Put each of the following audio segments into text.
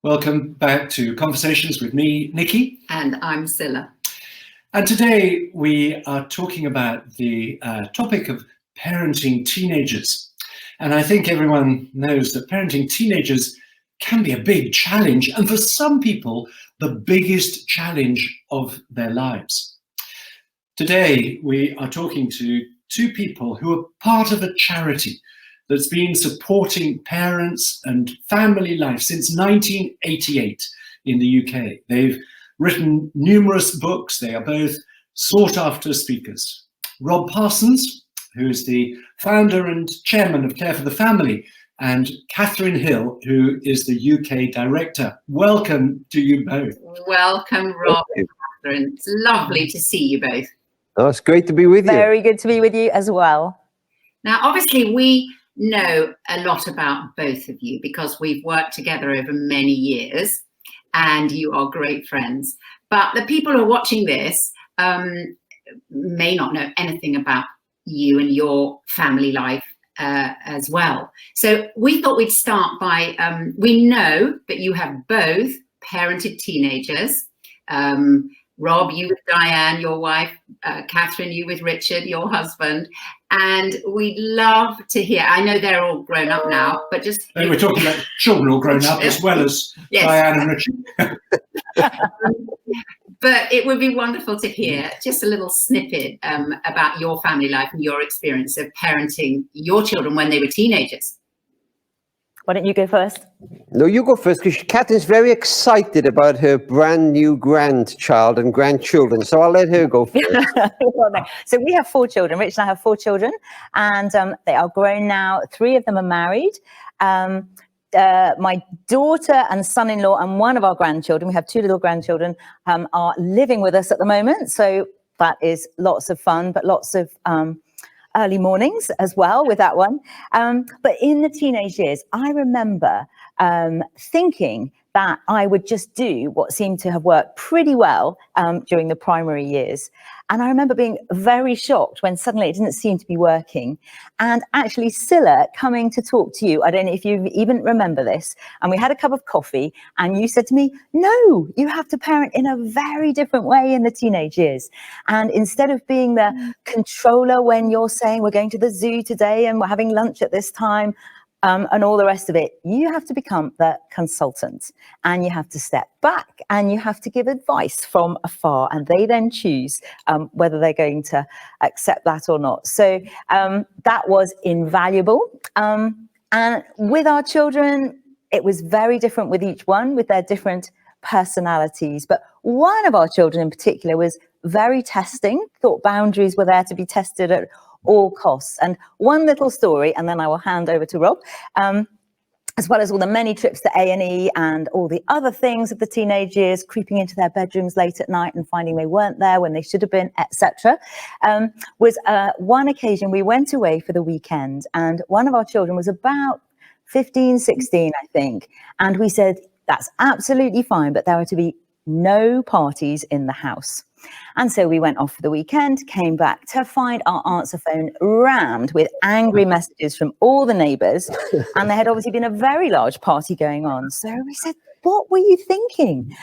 Welcome back to Conversations with me, Nikki. And I'm Scilla. And today we are talking about the topic of parenting teenagers. And I think everyone knows that parenting teenagers can be a big challenge, and for some people, the biggest challenge of their lives. Today, we are talking to two people who are part of a charity that's been supporting parents and family life since 1988 in the UK. They've written numerous books. They are both sought-after speakers. Rob Parsons, who is the founder and chairman of Care for the Family, and Catherine Hill, who is the UK director. Welcome to you both. Welcome, Rob and Catherine. It's lovely to see you both. Oh, it's great to be with you. Very good to be with you as well. Now, obviously, we know a lot about both of you because we've worked together over many years and you are great friends. But the people who are watching this may not know anything about you and your family life as well. So we thought we'd start by, we know that you have both parented teenagers. Rob, you with Diane, your wife, Catherine, you with Richard, your husband. And we'd love to hear, I know they're all grown up now, but just... We're talking about children all grown up as well as yes. Diane and Richard. But it would be wonderful to hear just a little snippet about your family life and your experience of parenting your children when they were teenagers. Why don't you go first? No, you go first, because Catherine's very excited about her brand new grandchild and grandchildren. So I'll let her go first. So we have 4 children. Rich and I have 4 children, and they are grown now. 3 of them are married. My daughter and son-in-law and one of our grandchildren, we have 2 little grandchildren, are living with us at the moment. So that is lots of fun, but lots of early mornings as well with that one. But in the teenage years, I remember thinking that I would just do what seemed to have worked pretty well during the primary years. And I remember being very shocked when suddenly it didn't seem to be working. And actually, Scilla coming to talk to you, I don't know if you even remember this, and we had a cup of coffee, and you said to me, no, you have to parent in a very different way in the teenage years. And instead of being the controller when you're saying we're going to the zoo today and we're having lunch at this time, and all the rest of it, you have to become the consultant, and you have to step back and you have to give advice from afar, and they then choose whether they're going to accept that or not. So that was invaluable. And with our children, it was very different with each one, with their different personalities. But one of our children in particular was very testing, thought boundaries were there to be tested at all costs. And one little story, and then I will hand over to Rob, as well as all the many trips to A&E and all the other things of the teenage years, creeping into their bedrooms late at night and finding they weren't there when they should have been, etc. Was one occasion we went away for the weekend, and one of our children was about 15, 16, I think. And we said, that's absolutely fine, but there are to be no parties in the house. And so we went off for the weekend, came back to find our answer phone rammed with angry messages from all the neighbours. And there had obviously been a very large party going on. So we said, what were you thinking?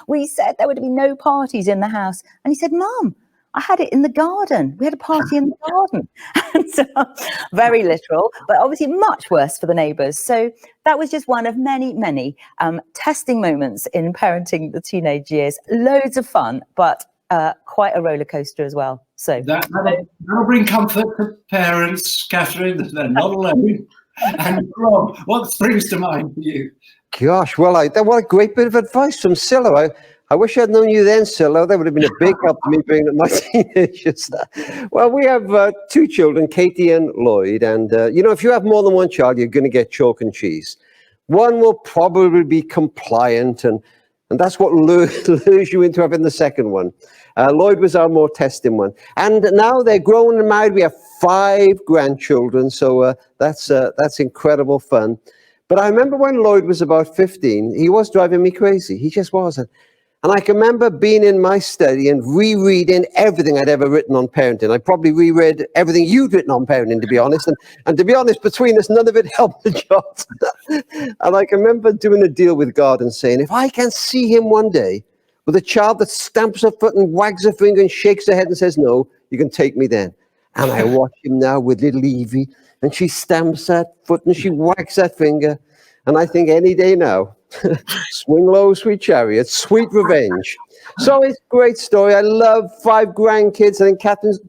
We said there would be no parties in the house. And he said, Mum, I had it in the garden. We had a party in the garden. And so, very literal, but obviously much worse for the neighbours. So that was just one of many, many testing moments in parenting the teenage years. Loads of fun, but quite a roller coaster as well. So that'll bring comfort to parents, Catherine, that they're not alone. And Rob, what springs to mind for you? Gosh, well, what a great bit of advice from Scilla. I wish I'd known you then, Scilla. That would have been a big help to me bringing up my teenagers. Well, we have 2 children, Katie and Lloyd. And, if you have more than one child, you're going to get chalk and cheese. One will probably be compliant, and that's what lures you into having the second one. Lloyd was our more testing one. And now they're grown and married. We have 5 grandchildren, so that's incredible fun. But I remember when Lloyd was about 15, he was driving me crazy. He just was. And I can remember being in my study and rereading everything I'd ever written on parenting. I probably reread everything you'd written on parenting, to be honest. And to be honest, between us, none of it helped the jot. And I can remember doing a deal with God and saying, if I can see him one day with a child that stamps her foot and wags her finger and shakes her head and says, no, you can take me then. And I watch him now with little Evie, and she stamps that foot and she wags that finger. And I think any day now, swing low, sweet chariot, sweet revenge. So it's a great story. I love 5 grandkids. I think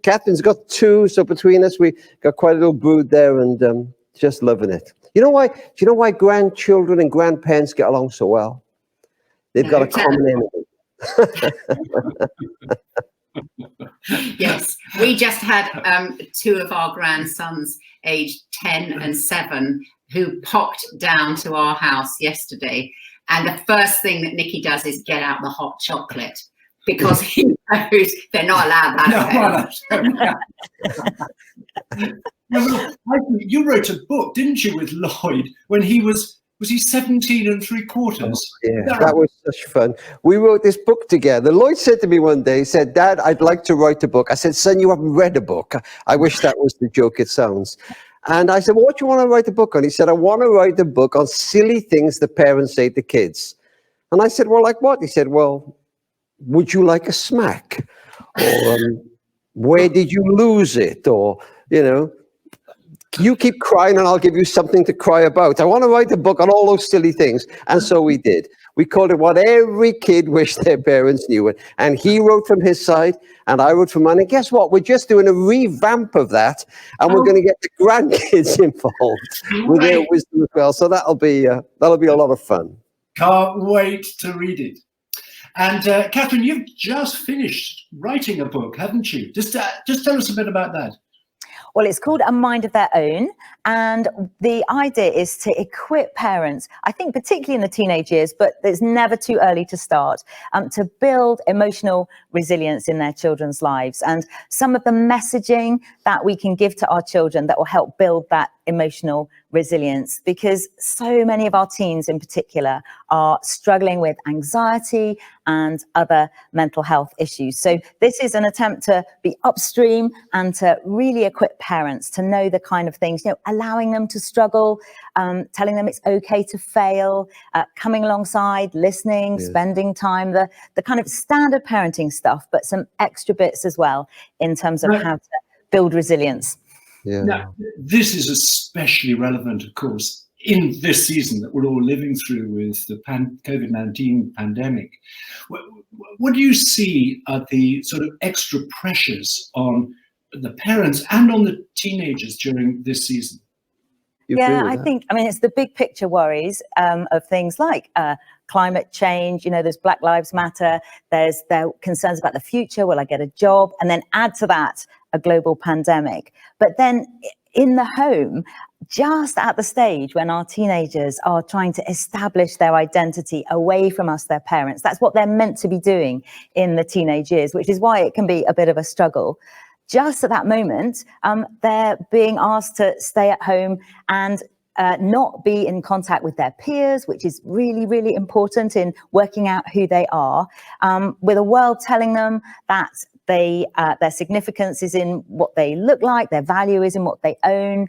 Catherine's got 2. So between us, we got quite a little brood there, and just loving it. You know why? Do you know why grandchildren and grandparents get along so well? They've got a common enemy. Yes, we just had 2 of our grandsons, aged 10 and 7, who popped down to our house yesterday. And the first thing that Nicky does is get out the hot chocolate, because he knows they're not allowed that. You wrote a book, didn't you, with Lloyd, when he was he 17 3/4? Oh, yeah, that was such fun. We wrote this book together. Lloyd said to me one day, he said, Dad, I'd like to write a book. I said, son, you haven't read a book. I wish that was the joke it sounds. And I said, well, what do you want to write a book on? He said, I want to write a book on silly things the parents say to kids. And I said, well, like what? He said, well, would you like a smack? Or where did you lose it? Or, you know, you keep crying and I'll give you something to cry about. I want to write a book on all those silly things. And so we did. We called it What Every Kid Wished Their Parents Knew. And he wrote from his side and I wrote from mine. And guess what? We're just doing a revamp of that. And we're going to get the grandkids involved with their wisdom as well. So that'll be a lot of fun. Can't wait to read it. And Catherine, you've just finished writing a book, haven't you? Just tell us a bit about that. Well, it's called A Mind of Their Own. And the idea is to equip parents, I think particularly in the teenage years, but it's never too early to start, to build emotional resilience in their children's lives. And some of the messaging that we can give to our children that will help build that emotional resilience, because so many of our teens in particular are struggling with anxiety and other mental health issues. So this is an attempt to be upstream and to really equip parents to know the kind of things, you know, allowing them to struggle, telling them it's okay to fail, coming alongside, listening, spending time, the kind of standard parenting stuff, but some extra bits as well in terms of how to build resilience. Yeah. Now, this is especially relevant, of course, in this season that we're all living through with the COVID-19 pandemic. What do you see are the sort of extra pressures on the parents and on the teenagers during this season? I think, it's the big picture worries of things like climate change. You know, there's Black Lives Matter, there's their concerns about the future, will I get a job? And then add to that a global pandemic. But then in the home, just at the stage when our teenagers are trying to establish their identity away from us, their parents, that's what they're meant to be doing in the teenage years, which is why it can be a bit of a struggle. Just at that moment, they're being asked to stay at home and not be in contact with their peers, which is really, really important in working out who they are, with a world telling them that their significance is in what they look like, their value is in what they own,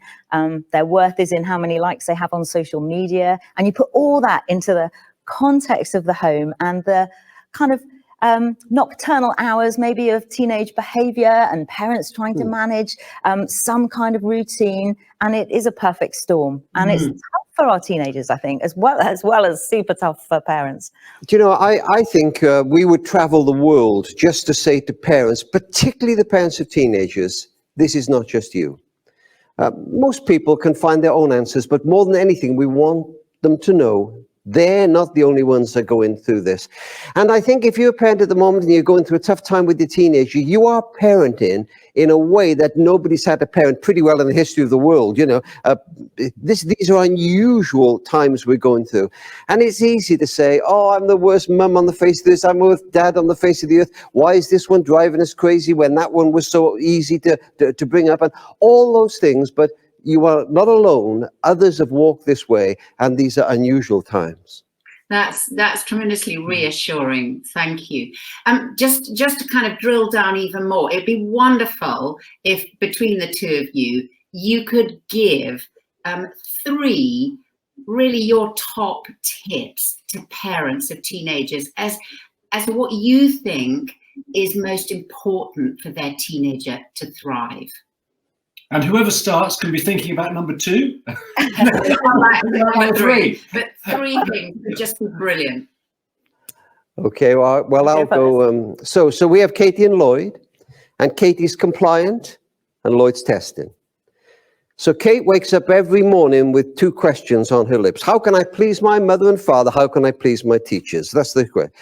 their worth is in how many likes they have on social media. And you put all that into the context of the home and the kind of nocturnal hours maybe of teenage behavior and parents trying to manage some kind of routine, and it is a perfect storm. And it's tough for our teenagers, I think, as well as super tough for parents. Do you know, I think we would travel the world just to say to parents, particularly the parents of teenagers, this is not just you. Most people can find their own answers, but more than anything, we want them to know they're not the only ones that are going through this. And I think if you're a parent at the moment and you're going through a tough time with your teenager, you are parenting in a way that nobody's had to parent pretty well in the history of the world. You know, these are unusual times we're going through. And it's easy to say, oh, I'm the worst mum on the face of this. I'm the worst dad on the face of the earth. Why is this one driving us crazy when that one was so easy to bring up? And all those things, but you are not alone. Others have walked this way, and these are unusual times. That's tremendously reassuring. Thank you. Just to kind of drill down even more, it'd be wonderful if between the two of you, you could give 3 really your top tips to parents of teenagers as to what you think is most important for their teenager to thrive. And whoever starts can be thinking about number 2. Like 3. But 3 things would just be brilliant. Okay, well I'll go. So we have Katie and Lloyd, and Katie's compliant and Lloyd's testing. So Kate wakes up every morning with 2 questions on her lips. How can I please my mother and father? How can I please my teachers? That's the question.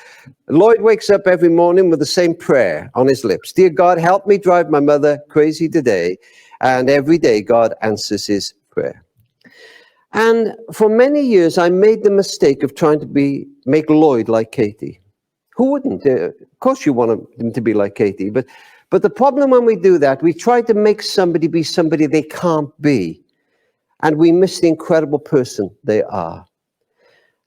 Lloyd wakes up every morning with the same prayer on his lips. Dear God, help me drive my mother crazy today. And every day God answers his prayer. And for many years, I made the mistake of trying to make Lloyd like Katie. Who wouldn't? Of course you want them to be like Katie, but the problem when we do that, we try to make somebody be somebody they can't be. And we miss the incredible person they are.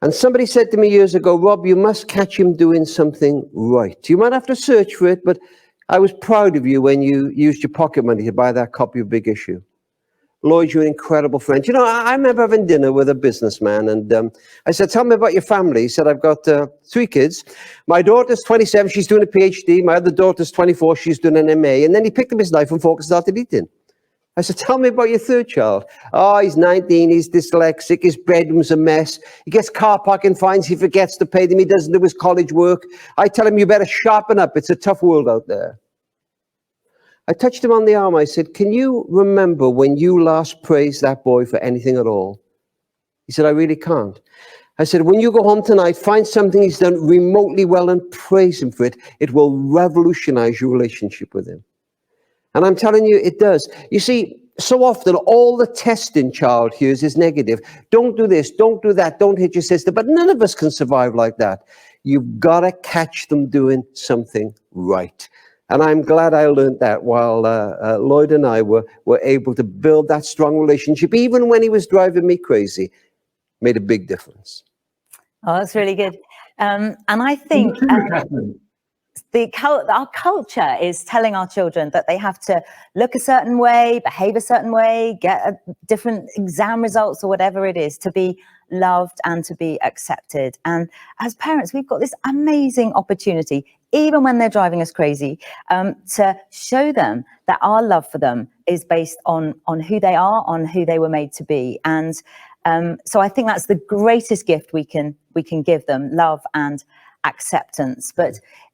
And somebody said to me years ago, Rob, you must catch him doing something right. You might have to search for it, but I was proud of you when you used your pocket money to buy that copy of Big Issue. Lloyd, you're an incredible friend. You know, I remember having dinner with a businessman, and I said, tell me about your family. He said, I've got 3 kids. My daughter's 27, she's doing a PhD. My other daughter's 24, she's doing an MA. And then he picked up his knife and fork and started eating. I said, tell me about your 3rd child. Oh, he's 19, he's dyslexic, his bedroom's a mess. He gets car parking fines, he forgets to pay them, he doesn't do his college work. I tell him, you better sharpen up, it's a tough world out there. I touched him on the arm. I said, can you remember when you last praised that boy for anything at all? He said, I really can't. I said, when you go home tonight, find something he's done remotely well and praise him for it. It will revolutionize your relationship with him. And I'm telling you, it does. You see, so often all the testing child hears is negative. Don't do this, don't do that, don't hit your sister. But none of us can survive like that. You've got to catch them doing something right. And I'm glad I learned that while Lloyd and I were able to build that strong relationship, even when he was driving me crazy. Made a big difference. Oh, that's really good. And I think our culture is telling our children that they have to look a certain way, behave a certain way, get different exam results or whatever it is to be loved and to be accepted. And as parents, we've got this amazing opportunity, even when they're driving us crazy, to show them that our love for them is based on who they are, on who they were made to be. And so I think that's the greatest gift we can give them, love and acceptance.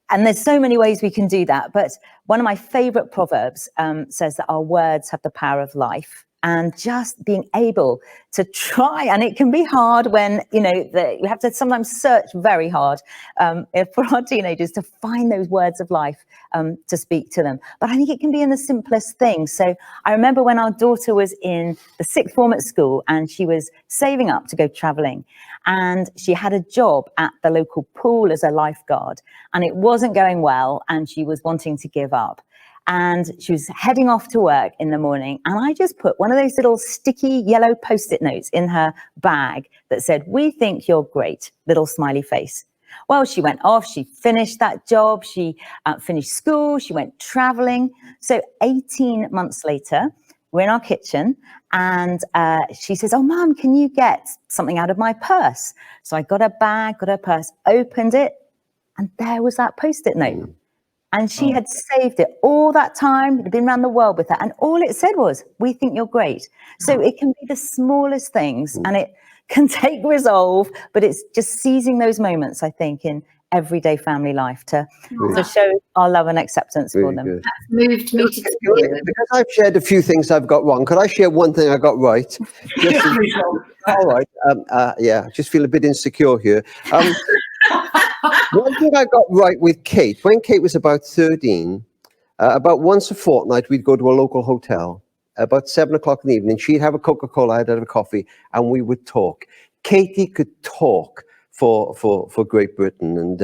And there's so many ways we can do that. But one of my favorite proverbs says that our words have the power of life. And just being able to try, and it can be hard when, you have to sometimes search very hard for our teenagers to find those words of life to speak to them. But I think it can be in the simplest things. So I remember when our daughter was in the 6th form at school and she was saving up to go traveling, and she had a job at the local pool as a lifeguard, and it wasn't going well and she was wanting to give up. And she was heading off to work in the morning, and I just put one of those little sticky yellow Post-it notes in her bag that said, "We think you're great," little smiley face. Well, she went off, she finished that job, she finished school, she went traveling. So 18 months later, we're in our kitchen, and she says, "Oh, Mum, can you get something out of my purse?" So I got her bag, got her purse, opened it, and there was that Post-it note. And she had saved it all that time. It had been around the world with her. And all it said was, "We think you're great." So it can be the smallest things, and it can take resolve, but it's just seizing those moments, I think, in everyday family life to show our love and acceptance for them. Good. That's moved me to tears. Because I've shared a few things I've got wrong, could I share one thing I got right? All right. I just feel a bit insecure here. One thing I got right with Kate, when Kate was about 13, about once a fortnight, we'd go to a local hotel. About 7 o'clock in the evening, she'd have a Coca-Cola, I'd have a coffee, and we would talk. Katie could talk for Great Britain,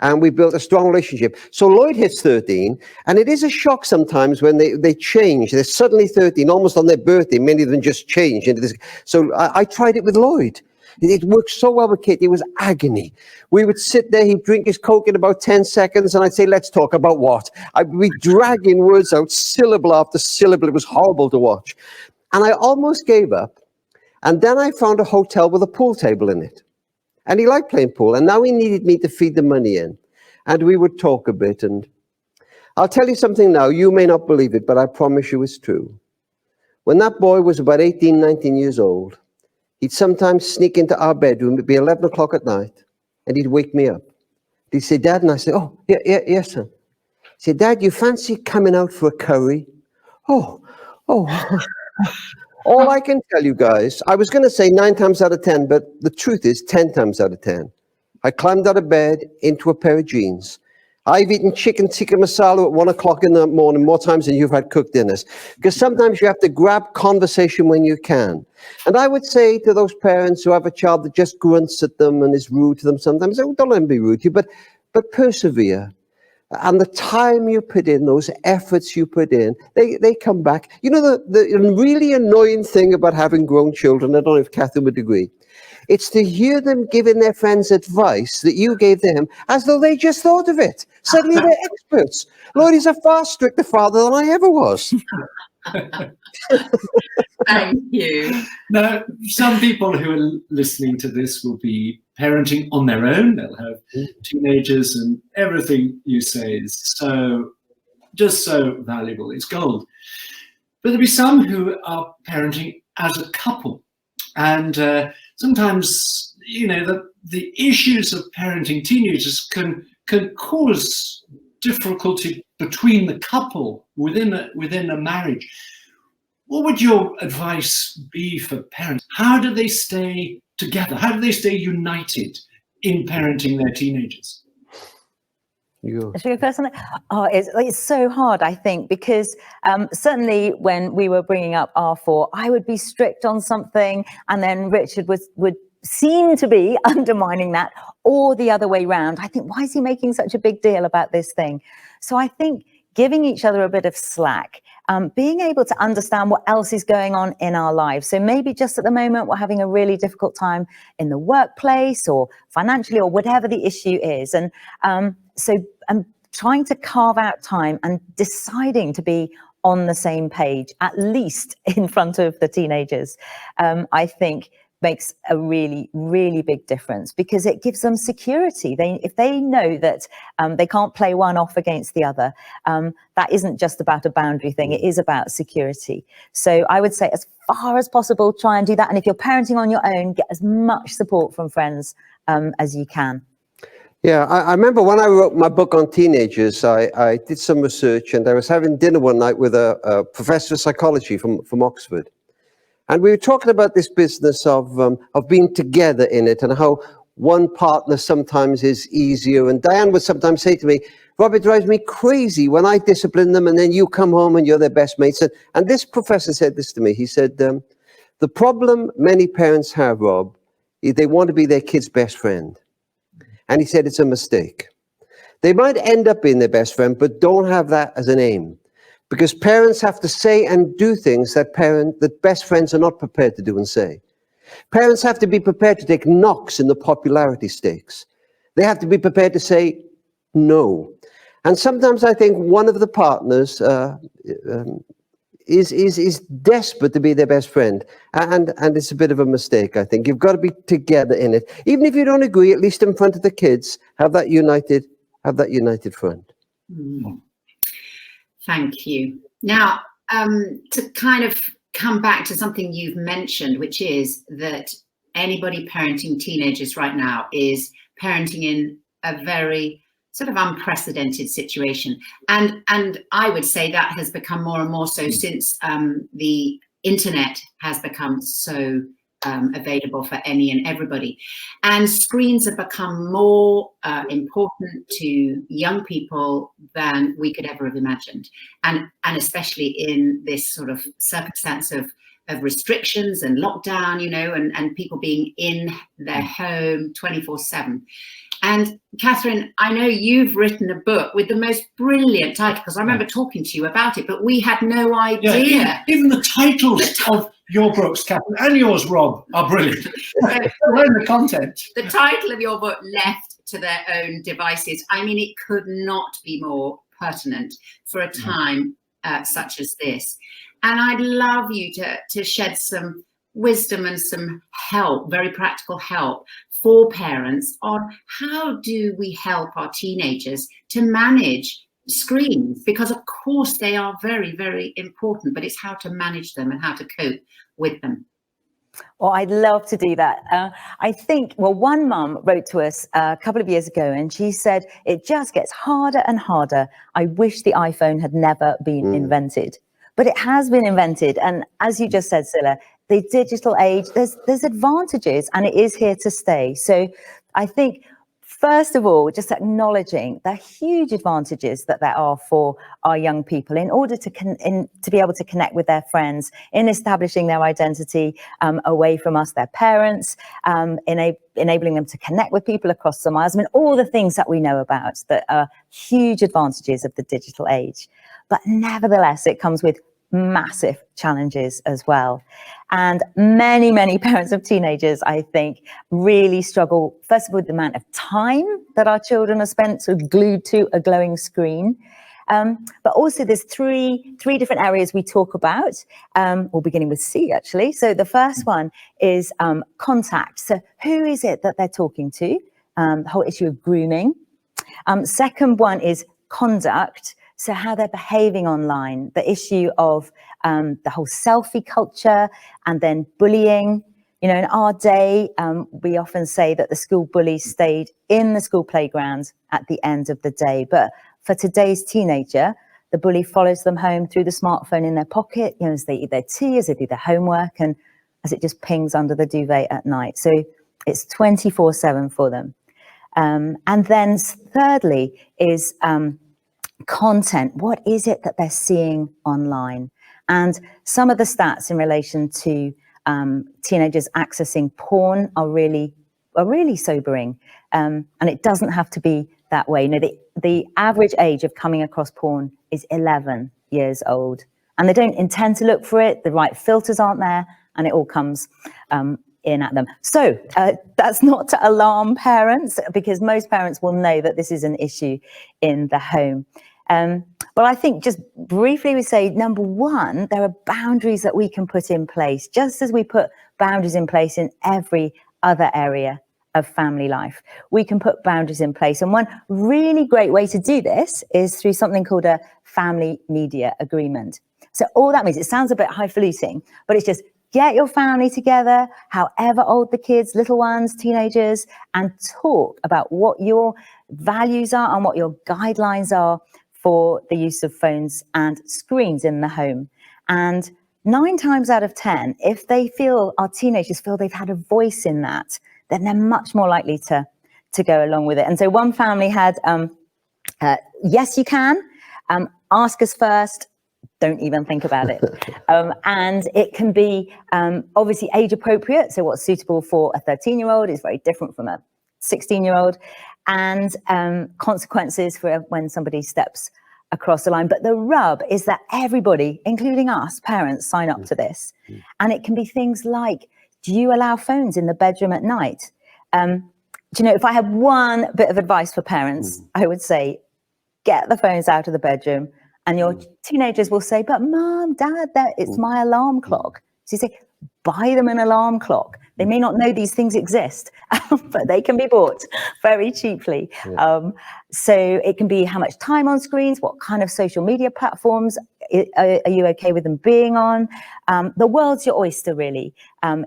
and we built a strong relationship. So Lloyd hits 13, and it is a shock sometimes when they change. They're suddenly 13, almost on their birthday. Many of them just change into this. So I tried it with Lloyd. It worked so well with Katie. It was agony. We would sit there, he'd drink his Coke in about 10 seconds, and I'd say, let's talk about what? I'd be dragging words out, syllable after syllable. It was horrible to watch. And I almost gave up. And then I found a hotel with a pool table in it. And he liked playing pool. And now he needed me to feed the money in. And we would talk a bit. And I'll tell you something now. You may not believe it, but I promise you it's true. When that boy was about 18, 19 years old, he'd sometimes sneak into our bedroom. It'd be 11 o'clock at night. And he'd wake me up. He'd say, Dad, and I say, oh, yes, son. He'd say, Dad, you fancy coming out for a curry? Oh. All I can tell you guys, I was going to say 9 times out of 10, but the truth is 10 times out of 10. I climbed out of bed into a pair of jeans. I've eaten chicken tikka masala at 1 o'clock in the morning more times than you've had cooked dinners. Because sometimes you have to grab conversation when you can. And I would say to those parents who have a child that just grunts at them and is rude to them sometimes, oh, don't let them be rude to you, but persevere. And the time you put in, those efforts you put in, they come back. You know, the really annoying thing about having grown children, I don't know if Catherine would agree, it's to hear them giving their friends advice that you gave them as though they just thought of it. Suddenly they're experts. Lord, he's a far stricter father than I ever was. Thank you. Now, some people who are listening to this will be parenting on their own. They'll have teenagers, and everything you say is just so valuable. It's gold. But there'll be some who are parenting as a couple. And sometimes, you know, the issues of parenting teenagers can cause difficulty between the couple within a marriage. What would your advice be for parents? How do they stay together? How do they stay united in parenting their teenagers? You. Should we go first on that? Oh, it's so hard, I think, because certainly when we were bringing up R4, I would be strict on something, and then Richard would seem to be undermining that, or the other way round. I think, why is he making such a big deal about this thing? So I think giving each other a bit of slack, being able to understand what else is going on in our lives. So maybe just at the moment, we're having a really difficult time in the workplace or financially or whatever the issue is. And so I'm trying to carve out time and deciding to be on the same page, at least in front of the teenagers, I think makes a really, really big difference, because it gives them security. If they know that they can't play one off against the other, that isn't just about a boundary thing, it is about security. So I would say, as far as possible, try and do that. And if you're parenting on your own, get as much support from friends as you can. Yeah, I remember when I wrote my book on teenagers, I did some research, and I was having dinner one night with a professor of psychology from Oxford. And we were talking about this business of being together in it, and how one partner sometimes is easier. And Diane would sometimes say to me, Rob, it drives me crazy when I discipline them and then you come home and you're their best mates. And this professor said this to me. He said, the problem many parents have, Rob, is they want to be their kid's best friend. And he said it's a mistake. They might end up being their best friend, but don't have that as an aim. Because parents have to say and do things that best friends are not prepared to do and say. Parents have to be prepared to take knocks in the popularity stakes. They have to be prepared to say no. And sometimes I think one of the partners is desperate to be their best friend. And it's a bit of a mistake, I think. You've got to be together in it. Even if you don't agree, at least in front of the kids, have that united front. Mm. Thank you. Now, to kind of come back to something you've mentioned, which is that anybody parenting teenagers right now is parenting in a very sort of unprecedented situation. And I would say that has become more and more so since the internet has become so available for any and everybody. And screens have become more important to young people than we could ever have imagined. And especially in this sort of circumstance of restrictions and lockdown, you know, and people being in their home 24/7. And Catherine, I know you've written a book with the most brilliant title, because I remember talking to you about it, but we had no idea. Yeah, even the titles of your books, Catherine, and yours, Rob, are brilliant. Learn the content. The title of your book, Left to Their Own Devices, I mean, it could not be more pertinent for a time such as this. And I'd love you to shed some wisdom and some help, very practical help, for parents on how do we help our teenagers to manage screens, because of course they are very, very important, but it's how to manage them and how to cope with them. Well, I'd love to do that. I think, well, one mum wrote to us a couple of years ago and she said, it just gets harder and harder. I wish the iPhone had never been invented. But it has been invented. And as you just said, Scilla, the digital age, there's advantages and it is here to stay. So I think, first of all, just acknowledging the huge advantages that there are for our young people in order to be able to connect with their friends, in establishing their identity away from us, their parents, enabling them to connect with people across the miles. I mean, all the things that we know about that are huge advantages of the digital age. But nevertheless, it comes with massive challenges as well. And many, many parents of teenagers, I think, really struggle, first of all, with the amount of time that our children are spent sort of glued to a glowing screen. But also there's three different areas we talk about, all beginning with C, actually. So the first one is contact. So who is it that they're talking to? The whole issue of grooming. Second one is conduct. So how they're behaving online, the issue of the whole selfie culture, and then bullying. You know, in our day, we often say that the school bullies stayed in the school playground at the end of the day. But for today's teenager, the bully follows them home through the smartphone in their pocket, you know, as they eat their tea, as they do their homework, and as it just pings under the duvet at night. So it's 24/7 for them. And then thirdly is content. What is it that they're seeing online? And some of the stats in relation to teenagers accessing porn are really sobering. And it doesn't have to be that way. You know, the average age of coming across porn is 11 years old, and they don't intend to look for it. The right filters aren't there, and it all comes in at them. So that's not to alarm parents, because most parents will know that this is an issue in the home. But I think just briefly we say, number one, there are boundaries that we can put in place, just as we put boundaries in place in every other area of family life. We can put boundaries in place. And one really great way to do this is through something called a family media agreement. So all that means, it sounds a bit highfalutin, but it's just get your family together, however old the kids, little ones, teenagers, and talk about what your values are and what your guidelines are for the use of phones and screens in the home. And 9 times out of 10, if our teenagers feel they've had a voice in that, then they're much more likely to go along with it. And so one family had, yes, you can, ask us first, don't even think about it. And it can be obviously age appropriate. So what's suitable for a 13-year-old is very different from a 16-year-old. And consequences for when somebody steps across the line. But the rub is that everybody, including us, parents, sign up to this. And it can be things like, do you allow phones in the bedroom at night? Do you know, if I had one bit of advice for parents, I would say, get the phones out of the bedroom. And your teenagers will say, but Mom, Dad, it's my alarm clock. So you say, buy them an alarm clock. They may not know these things exist, but they can be bought very cheaply. So it can be how much time on screens, what kind of social media platforms are you okay with them being on? The world's your oyster, really,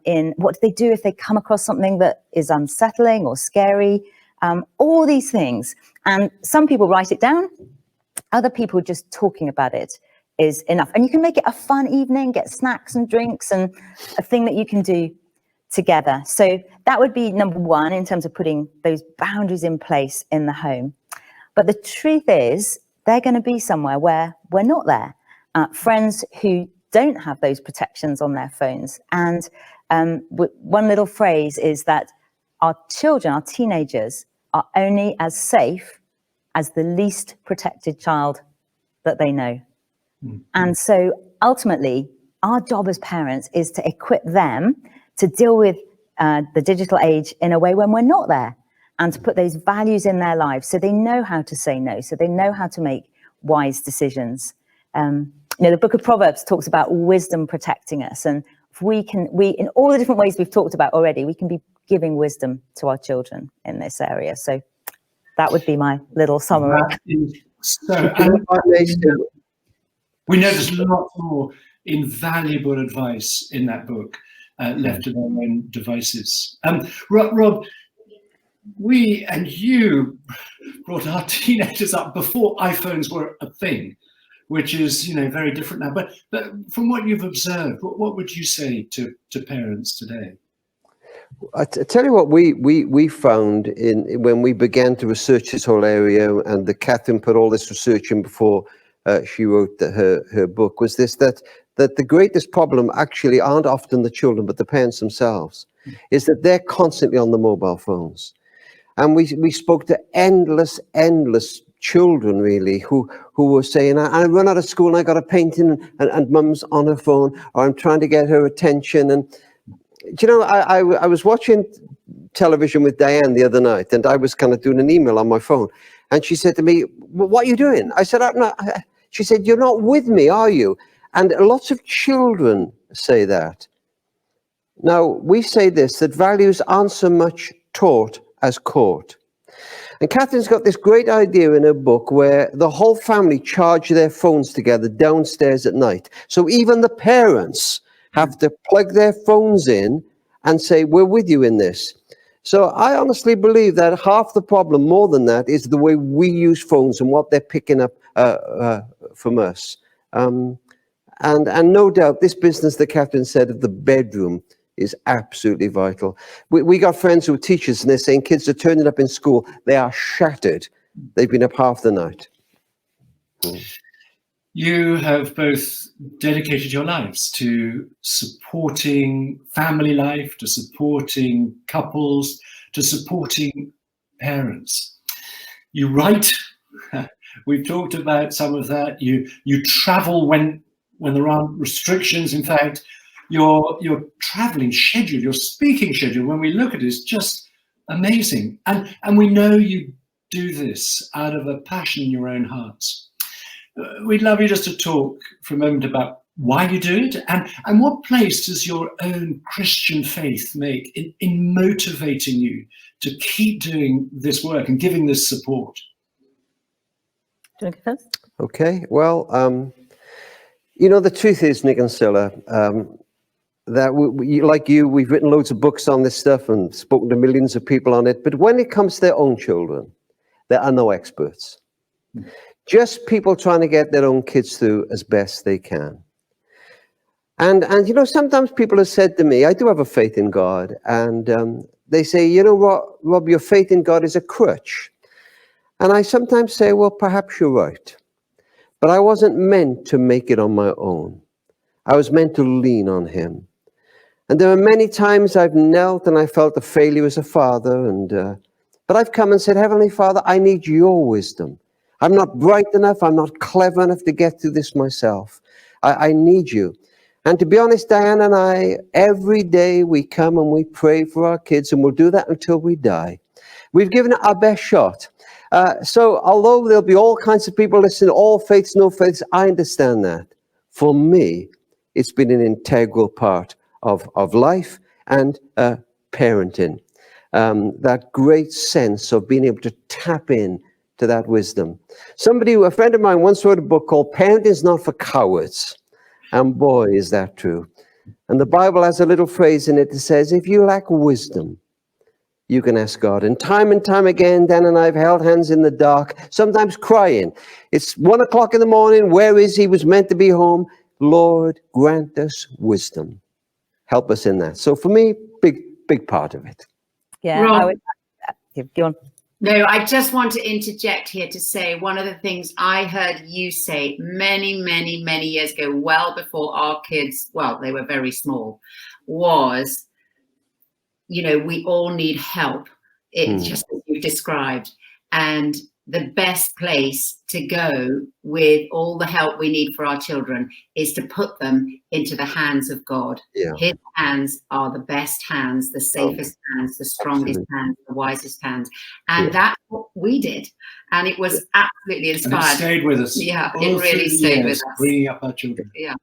in what do they do if they come across something that is unsettling or scary, all these things. And some people write it down, other people just talking about it is enough. And you can make it a fun evening, get snacks and drinks and a thing that you can do together. So that would be number one in terms of putting those boundaries in place in the home. But the truth is, they're going to be somewhere where we're not there. Friends who don't have those protections on their phones. And one little phrase is that our children, our teenagers, are only as safe as the least protected child that they know. And so ultimately, our job as parents is to equip them to deal with the digital age in a way when we're not there, and to put those values in their lives so they know how to say no, so they know how to make wise decisions. The book of Proverbs talks about wisdom protecting us, and if we in all the different ways we've talked about already, we can be giving wisdom to our children in this area. So that would be my little summary. We know there's lots more invaluable advice in that book, left to their own devices. Rob, we and you brought our teenagers up before iPhones were a thing, which is very different now. But from what you've observed, what would you say to parents today? I tell you what we found when we began to research this whole area, and Catherine put all this research in before she wrote her book, was this, that the greatest problem actually aren't often the children, but the parents themselves, is that they're constantly on the mobile phones. And we spoke to endless children, really, who were saying, I run out of school and I got a painting and mum's on her phone, or I'm trying to get her attention. And, I was watching television with Diane the other night, and I was kind of doing an email on my phone. And she said to me, well, what are you doing? I said, I'm not. She said, you're not with me, are you? And lots of children say that. Now, we say this, that values aren't so much taught as caught. And Catherine's got this great idea in her book where the whole family charge their phones together downstairs at night. So even the parents have to plug their phones in and say, we're with you in this. So I honestly believe that half the problem, more than that, is the way we use phones and what they're picking up from us. And no doubt this business that Catherine said of the bedroom is absolutely vital. We got friends who are teachers, and they're saying kids are turning up in school, they are shattered. They've been up half the night. You have both dedicated your lives to supporting family life, to supporting couples, to supporting parents. You write. We've talked about some of that. You travel when there aren't restrictions. In fact, your traveling schedule, your speaking schedule, when we look at it, is just amazing. And we know you do this out of a passion in your own hearts. We'd love you just to talk for a moment about why you do it, and what place does your own Christian faith make in motivating you to keep doing this work and giving this support. Do you want to go first? Okay, well, the truth is, Nick and Scilla, that we, like you, we've written loads of books on this stuff and spoken to millions of people on it, but when it comes to their own children, there are no experts. Just people trying to get their own kids through as best they can. And sometimes people have said to me, I do have a faith in God, and they say, you know what, Rob, your faith in God is a crutch. And I sometimes say, well, perhaps you're right. But I wasn't meant to make it on my own. I was meant to lean on him. And there are many times I've knelt and I felt a failure as a father, but I've come and said, Heavenly Father, I need your wisdom. I'm not bright enough, I'm not clever enough to get through this myself. I need you. And to be honest, Diane and I, every day we come and we pray for our kids, and we'll do that until we die. We've given it our best shot. So although there'll be all kinds of people listening, all faiths, no faiths, I understand that. For me, it's been an integral part of life and parenting. That great sense of being able to tap in to that wisdom. A friend of mine once wrote a book called Parenting is Not for Cowards. And boy, is that true. And the Bible has a little phrase in it that says, if you lack wisdom, you can ask God. And time again, Dan and I have held hands in the dark, sometimes crying. It's 1 o'clock in the morning. Where is he? Was meant to be home. Lord, grant us wisdom. Help us in that. So for me, big part of it. Yeah, Rob, I would. Go on. No, I just want to interject here to say one of the things I heard you say many, many, many years ago, well before our kids, well, they were very small, was, we all need help. It's just as you we've described. And the best place to go with all the help we need for our children is to put them into the hands of God. Yeah. His hands are the best hands, the safest hands, the strongest hands, the wisest hands. And that's what we did. And it was absolutely And it inspired. stayed with us. Yeah, all it through really the stayed with years, us. bringing up our children. Yeah.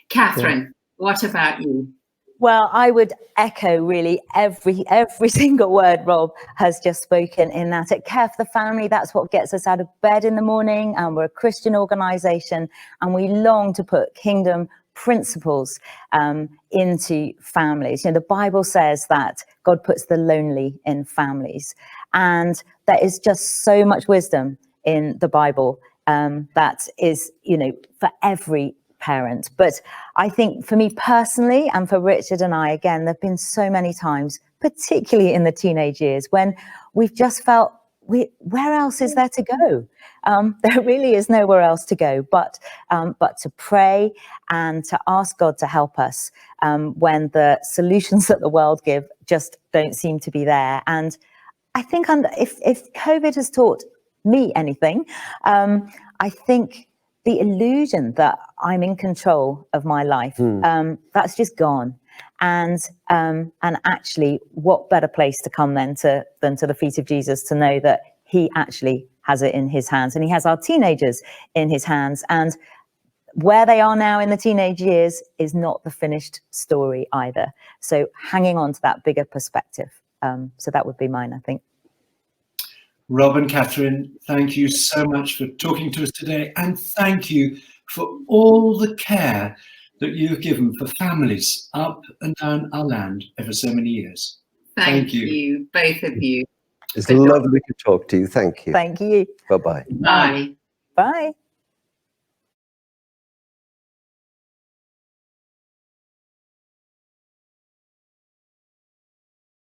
Catherine, what about you? Well, I would echo really every single word Rob has just spoken, in that at Care for the Family, that's what gets us out of bed in the morning, and we're a Christian organisation, and we long to put kingdom principles into families. You know, the Bible says that God puts the lonely in families, and there is just so much wisdom in the Bible that is, you know, for every parent. But I think for me personally, and for Richard and I, again, there have been so many times, particularly in the teenage years, when we've just felt, where else is there to go? There really is nowhere else to go but to pray and to ask God to help us when the solutions that the world give just don't seem to be there. And I think if COVID has taught me anything, I think the illusion that I'm in control of my life, that's just gone. And actually, what better place to come then than to the feet of Jesus, to know that he actually has it in his hands, and he has our teenagers in his hands. And where they are now in the teenage years is not the finished story either. So hanging on to that bigger perspective. So that would be mine, I think. Rob and Catherine, thank you so much for talking to us today, and thank you for all the care that you've given for families up and down our land over so many years. Thank you, both of you. It's lovely to talk to you. Thank you. Thank you. Bye-bye. Bye. Bye.